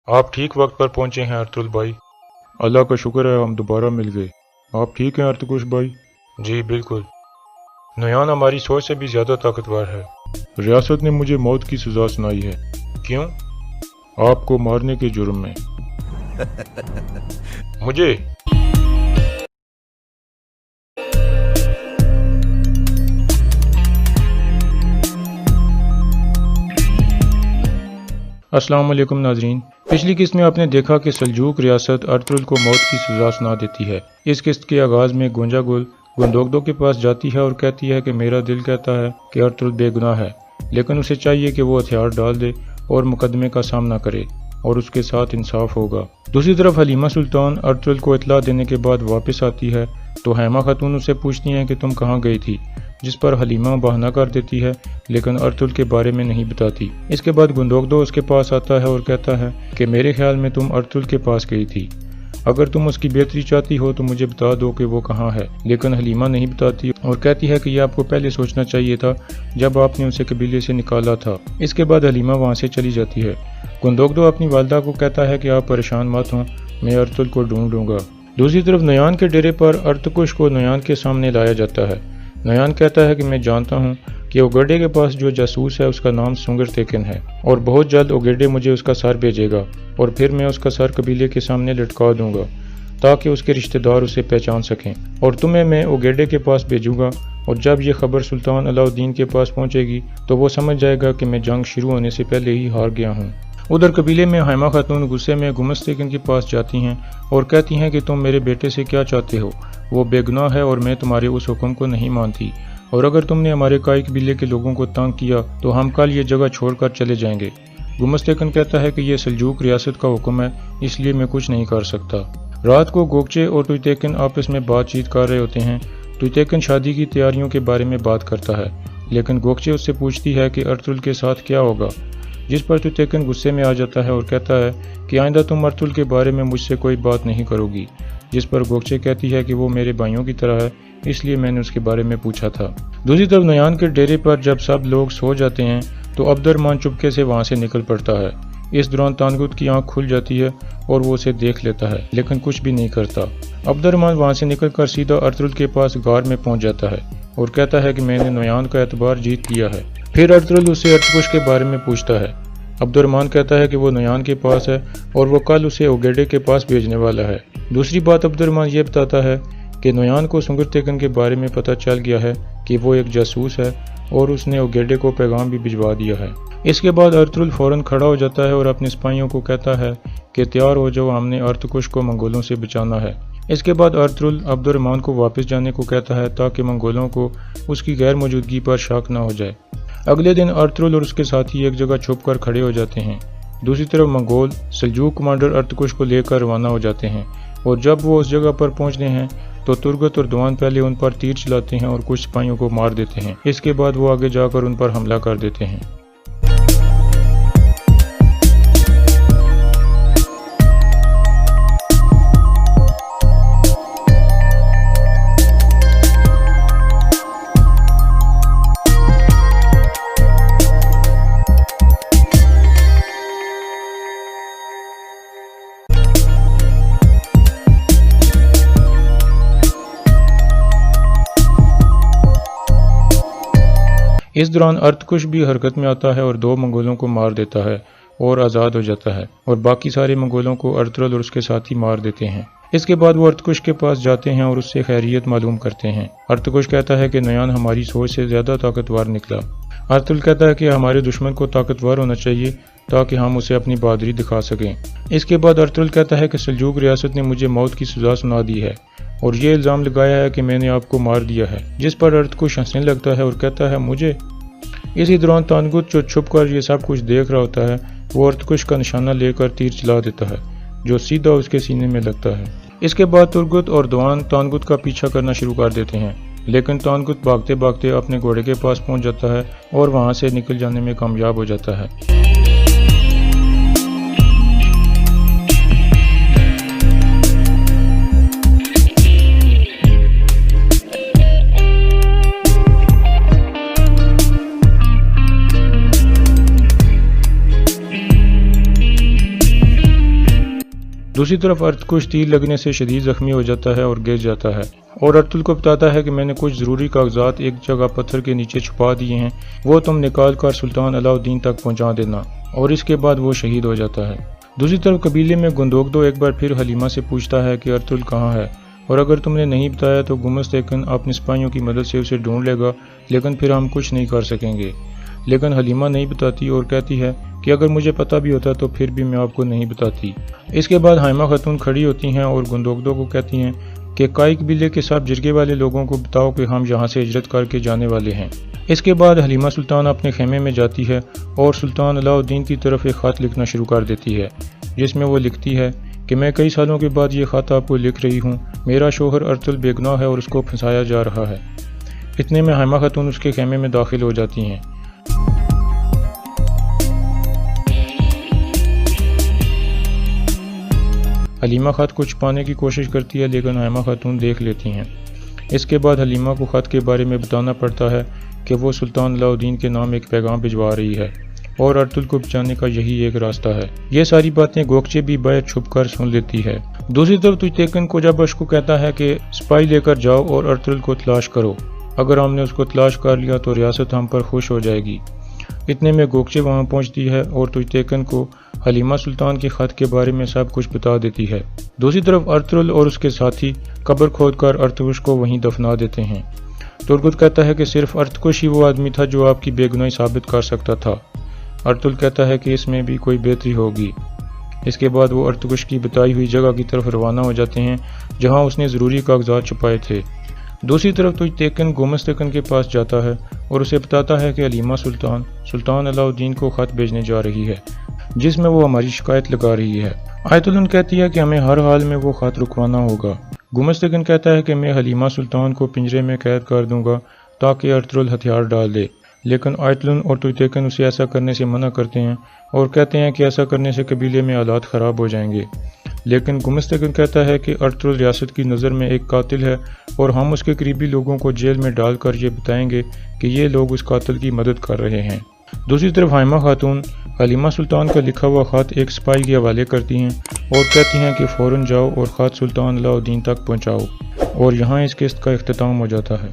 आप ठीक वक्त पर पहुंचे हैं अर्तुल भाई। अल्लाह का शुक्र है हम दोबारा मिल गए। आप ठीक हैं अर्तकुश भाई? जी बिल्कुल। नुयान हमारी सोच से भी ज़्यादा ताकतवर है। रियासत ने मुझे मौत की सज़ा सुनाई है। क्यों? आपको मारने के जुर्म में। मुझे? अस्सलाम वालेकुम नाजरीन। पिछली किस्त में आपने देखा कि सल्जूक रियासत अर्तुल को मौत की सज़ा सुना देती है। इस किस्त के आगाज़ में गोंजा गुल गुंदोगदो के पास जाती है और कहती है कि मेरा दिल कहता है कि अर्तुल बेगुनाह है, लेकिन उसे चाहिए कि वो हथियार डाल दे और मुकदमे का सामना करे और उसके साथ इंसाफ होगा। दूसरी तरफ हलीमा सुल्तान अर्तुल को इतला देने के बाद वापस आती है तो हैमा खातून उससे पूछती हैं कि तुम कहाँ गई थी, जिस पर हलीमा बहाना कर देती है लेकिन अर्तुल के बारे में नहीं बताती। इसके बाद गुंदोगदो उसके पास आता है और कहता है कि मेरे ख्याल में तुम अर्तुल के पास गई थी, अगर तुम उसकी बेहतरी चाहती हो तो मुझे बता दो कि वो कहाँ है। लेकिन हलीमा नहीं बताती और कहती है कि यह आपको पहले सोचना चाहिए था जब आपने उसे कबीले से निकाला था। इसके बाद हलीमा वहाँ से चली जाती है। गुंदोगदो अपनी वालदा को कहता है कि आप परेशान मत हों, मैं अर्तुल को ढूंढूंगा। दूसरी तरफ नयान के डेरे पर अर्तकुश को नयान के सामने लाया जाता है। नयान कहता है कि मैं जानता हूँ कि ओगेडे के पास जो जासूस है उसका नाम सुंगर तेकन है और बहुत जल्द ओगेडे मुझे उसका सर भेजेगा और फिर मैं उसका सर कबीले के सामने लटका दूंगा ताकि उसके रिश्तेदार उसे पहचान सकें, और तुम्हें मैं ओगेडे के पास भेजूंगा और जब ये खबर सुल्तान अलाउद्दीन के पास पहुंचेगी तो वो समझ जाएगा कि मैं जंग शुरू होने से पहले ही हार गया हूँ। उधर कबीले में हैमा खातून गुस्से में गुमस तेकन के पास जाती हैं और कहती हैं कि तुम मेरे बेटे से क्या चाहते हो, वो बेगुनाह है और मैं तुम्हारे उस हुक्म को नहीं मानती, और अगर तुमने हमारे काई कबीले के लोगों को तंग किया तो हम कल ये जगह छोड़कर चले जाएंगे। गुमस तेकन कहता है कि यह सल्जूक रियासत का हुक्म है, इसलिए मैं कुछ नहीं कर सकता। रात को गोगचे और टुइतेकन आपस में बातचीत कर रहे होते हैं। टुइतेकन शादी की तैयारियों के बारे में बात करता है, लेकिन गोगचे उससे पूछती है कि अर्तुल के साथ क्या होगा, जिस पर टुइतेकन गुस्से में आ जाता है और कहता है कि आइंदा तुम अर्तुल के बारे में मुझसे कोई बात नहीं करोगी, जिस पर गोगचे कहती है कि वो मेरे भाइयों की तरह है, इसलिए मैंने उसके बारे में पूछा था। दूसरी तरफ नयान के डेरे पर जब सब लोग सो जाते हैं तो अब्दुर्रहमान चुपके से वहां से निकल पड़ता है। इस दौरान तानगुत की आंख खुल जाती है और वो उसे देख लेता है लेकिन कुछ भी नहीं करता। अब्दुर्रहमान वहां से निकलकर सीधा अर्तुल के पास गार में पहुंच जाता है और कहता है कि मैंने नयान का एतबार जीत लिया है। फिर अर्तुल उससे अर्तकुश के बारे में पूछता है। अब्दुर्रहमान कहता है कि वो नयान के पास है और वो कल उसे ओगेडे के पास भेजने वाला है। दूसरी बात अब्दुर्रहमान ये बताता है कि नयान को सुंगर तेकन के बारे में पता चल गया है कि वो एक जासूस है और उसने ओगेडे को पैगाम भी भिजवा दिया है। इसके बाद अर्तुल फौरन खड़ा हो जाता है और अपने सिपाहियों को कहता है कि तैयार हो जाओ, हमने अर्तकुश को मंगोलों से बचाना है। इसके बाद अर्तुल अब्दुर्रहमान को वापस जाने को कहता है ताकि मंगोलों को उसकी गैर मौजूदगी पर शक न हो जाए। अगले दिन अर्तुल और उसके साथी एक जगह छुपकर खड़े हो जाते हैं। दूसरी तरफ मंगोल सल्जूक कमांडर अर्तकुश को लेकर रवाना हो जाते हैं और जब वो उस जगह पर पहुंचते हैं तो तुर्गत और दवान पहले उन पर तीर चलाते हैं और कुछ सिपाहियों को मार देते हैं। इसके बाद वो आगे जाकर उन पर हमला कर देते हैं। इस दौरान अर्तकुश भी हरकत में आता है और 2 मंगोलों को मार देता है और आज़ाद हो जाता है और बाकी सारे मंगोलों को अर्तुल और उसके साथी मार देते हैं। इसके बाद वो अर्तकुश के पास जाते हैं और उससे खैरियत मालूम करते हैं। अर्तकुश कहता है कि नयान हमारी सोच से ज़्यादा ताकतवर निकला। अर्तुल कहता है कि हमारे दुश्मन को ताकतवर होना चाहिए ताकि हम उसे अपनी बहादुरी दिखा सकें। इसके बाद अर्तुल कहता है कि सल्जूक रियासत ने मुझे मौत की सज़ा सुना दी है और ये इल्ज़ाम लगाया है कि मैंने आपको मार दिया है, जिस पर अर्तकुश हंसने लगता है और कहता है मुझे। इसी दौरान तानगुत जो छुप कर ये सब कुछ देख रहा होता है वो अर्तकुश का निशाना लेकर तीर चला देता है जो सीधा उसके सीने में लगता है। इसके बाद तुर्गुत और दवान तानगुत का पीछा करना शुरू कर देते हैं, लेकिन तानगुत भागते भागते अपने घोड़े के पास पहुंच जाता है और वहां से निकल जाने में कामयाब हो जाता है। दूसरी तरफ अर्तुगरुश तीर लगने से शदीद जख्मी हो जाता है और गिर जाता है और अर्तुल को बताता है कि मैंने कुछ ज़रूरी कागजात एक जगह पत्थर के नीचे छुपा दिए हैं, वो तुम निकाल कर सुल्तान अलाउद्दीन तक पहुंचा देना, और इसके बाद वो शहीद हो जाता है। दूसरी तरफ कबीले में गुंदोगदो एक बार फिर हलीमा से पूछता है कि अर्तुल कहाँ है, और अगर तुमने नहीं बताया तो गुमस्तैकन अपने सिपाहियों की मदद से उसे ढूंढ लेगा, लेकिन फिर हम कुछ नहीं कर सकेंगे। लेकिन हलीमा नहीं बताती और कहती है कि अगर मुझे पता भी होता तो फिर भी मैं आपको नहीं बताती। इसके बाद हाइमा खातून खड़ी होती हैं और गुंदोगदो को कहती हैं कि काई कबीले के सब जिरगे वाले लोगों को बताओ कि हम यहाँ से हिजरत करके जाने वाले हैं। इसके बाद हलीमा सुल्तान अपने खेमे में जाती है और सुल्तान अलाउद्दीन की तरफ एक ख़त लिखना शुरू कर देती है, जिसमें वो लिखती है कि मैं कई सालों के बाद ये ख़त आपको लिख रही हूँ, मेरा शोहर अर्तुल बेगुनाह है और उसको फंसाया जा रहा है। इतने में हाइमा खातून उसके खेमे में दाखिल हो जाती हैं। हलीमा ख़त को छुपाने की कोशिश करती है, लेकिन हाइमा खातून देख लेती हैं। इसके बाद हलीमा को ख़त के बारे में बताना पड़ता है कि वो सुल्तान अलाउद्दीन के नाम एक पैगाम भिजवा रही है और अर्तुल को बचाने का यही एक रास्ता है। ये सारी बातें गोकचे भी बाहर छुप कर सुन लेती है। दूसरी तरफ तुजतेकन कोजाबश को कहता है कि सिपाही लेकर जाओ और अर्तुल को तलाश करो, अगर हमने उसको तलाश कर लिया तो रियासत हम पर खुश हो जाएगी। इतने में गोकचे वहाँ पहुँचती है और तुजतेकन को हलीमा सुल्तान के ख़त के बारे में सब कुछ बता देती है। दूसरी तरफ अर्तुल और उसके साथी कब्र खोदकर अर्तुगरुश को वहीं दफना देते हैं। तुर्गुत कहता है कि सिर्फ अर्तुगरुश ही वो आदमी था जो आपकी बेगुनाही साबित कर सकता था। अर्तुल कहता है कि इसमें भी कोई बेहतरी होगी। इसके बाद वो अर्तुगरुश की बताई हुई जगह की तरफ रवाना हो जाते हैं जहाँ उसने ज़रूरी कागजात छुपाए थे। दूसरी तरफ तुजतेकन गुमस्तैकन के पास जाता है और उसे बताता है कि हलीमा सुल्तान अलाउद्दीन को ख़त भेजने जा रही है, जिसमें वो हमारी शिकायत लगा रही है। आयतुल्लाह कहती है कि हमें हर हाल में वो ख़त रुकवाना होगा। गुमस्तैकन कहता है कि मैं हलीमा सुल्तान को पिंजरे में कैद कर दूंगा ताकि अर्तुल हथियार डाल दे, लेकिन आयतुल्लाह और तुजतेकन उसे ऐसा करने से मना करते हैं और कहते हैं कि ऐसा करने से कबीले में हालात ख़राब हो जाएंगे। लेकिन गुमस्तैकन कहता है कि अर्तुल रियासत की नज़र में एक कातिल है और हम उसके करीबी लोगों को जेल में डालकर ये बताएंगे कि ये लोग उस कातिल की मदद कर रहे हैं। दूसरी तरफ हाइमा खातून हलीमा सुल्तान का लिखा हुआ ख़त एक सिपाही के हवाले करती हैं और कहती हैं कि फ़ौरन जाओ और ख़त सुल्तान अलाउद्दीन तक पहुँचाओ, और यहाँ इस किस्त का इख्तिताम हो जाता है।